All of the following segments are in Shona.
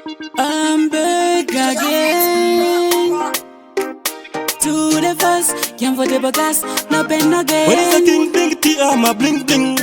I'm back again. To the first, can't for the gas, no pen again. What is the king bling T-armor bling bling?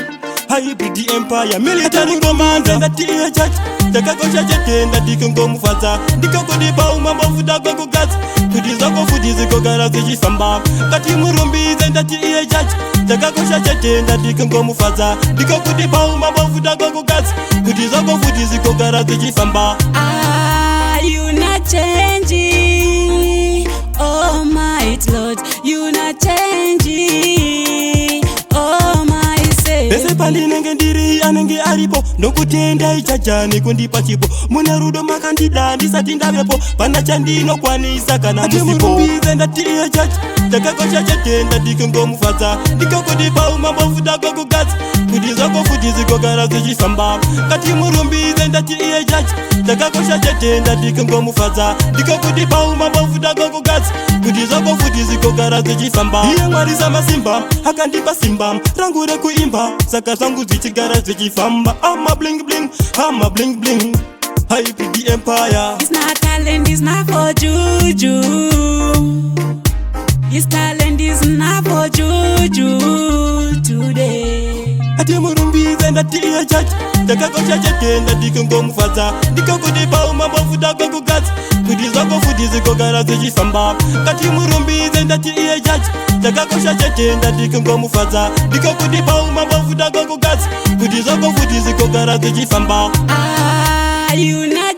I be the empire, military commander. That the judge, the kakosha jete, that the kungo mufata. The kako di ba umamba fuda gogo gas. Kudi zako fudi ziko garazi jifamba. Kati murumbi zen that the judge. The kakosha jete, that the kungo mufata. The kako di ba umamba fuda gogo gas. Kudi zako fudi ziko garazi jifamba. Ah, you not changing, oh my Lord, you not changing, oh my Savior. Ese pali nenge ndiri anenge aripo. Nokutenda ichachani kundipa chipo. Mune rudo makandida ndisati ndavepo. Pana chandino kwanisa kana musipo. Ati murumbize ndati iye chachi. Takakosha chete ndati kungo mufata. Ndikoko dipa umamba fuda gogo gazi. Kudi zako fudi ziko garazi jifamba. Kati murumbize ndati iye chachi. Takakosha chete ndati kungo mufata. Ndikoko dipa umamba fuda gogo gazi. Kudi zako fudi ziko garazi jifamba. Iye ngwarisa masimba, hakandipa simba. Rangure kuimba, saka zangu zichigara zichifamba. I'm a bling bling, I'm a bling bling. I be the empire. It's not talent, it's not for juju. His talent is not for juju today. Ati murumbize ndati iye chachi. Takakosha chete ndati kungo mufata. Ndikoko dipa umamba fuda gogo gazi. Kudi zako fudi ziko garazi jifamba. Kati murumbize ndati iye chachi. Takakosha chete ndati kungo mufata. Ndikoko dipa umamba fuda gogo gazi. Kudi zako fudi ziko garazi jifamba. Ah, you not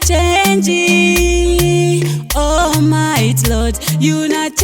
changing, oh my Lord, you not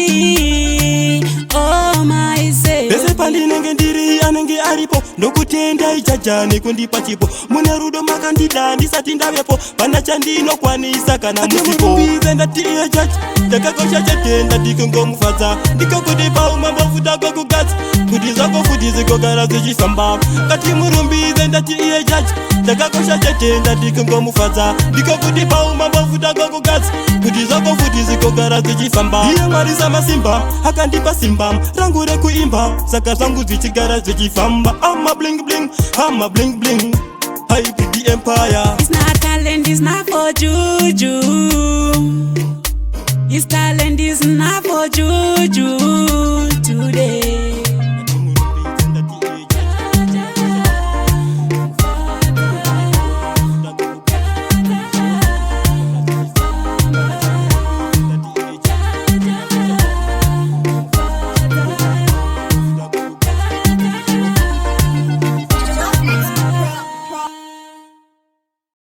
changing, oh my Savior. Ese pali nenge ndiri anenge aripo. Nokutenda ichachani kundipa chipo. Mune rudo makandida ndisati ndavepo. Pana chandino kwanisa kana musipo. Ati murumbize ndati iye chachi. Takakosha chete ndati kungo mufata. Ndikoko dipa umamba fuda gogo gazi. Kudi zako fudi ziko garazi jifamba. Kati murumbize ndati iye chachi. Takakosha chete ndati kungo mufata. Ndikoko dipa umamba fuda gogo gazi. Kudi zako fudi ziko garazi jifamba. Iye ngwarisa masimba, hakandipa simba. Rangure kuimba, saka zangu zichigara zichifamba. I'm a bling bling, I'm a bling bling. I be the empire. It's not talent, it's not for juju.